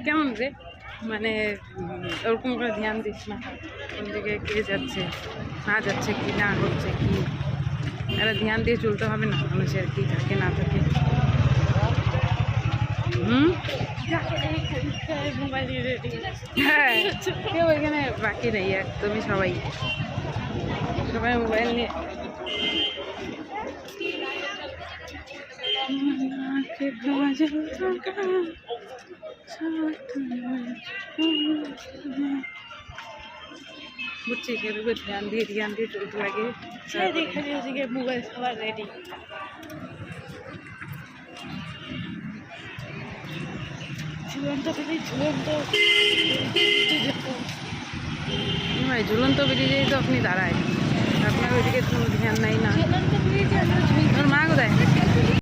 কেমন রে মানে ওরকম করে ধ্যান দিস না কোন দিকে কে যাচ্ছে না যাচ্ছে কি না হচ্ছে কি এরা ধ্যান দিয়ে চলতে হবে না মানুষের কি থাকে না থাকে হ্যাঁ কেউ এখানে বাকি নেই একদমই সবাই সবাই মোবাইল নিয়ে বুঝছি সেরকম ধ্যান দিয়ে চলতে লাগে ওদিকে মোবাইল সবার রেডি ঝুলন্ত ব্রিজেই তো আপনি দাঁড়ায় আপনার ওইদিকে কোনো ধ্যান নাই না তোর মা কোথায়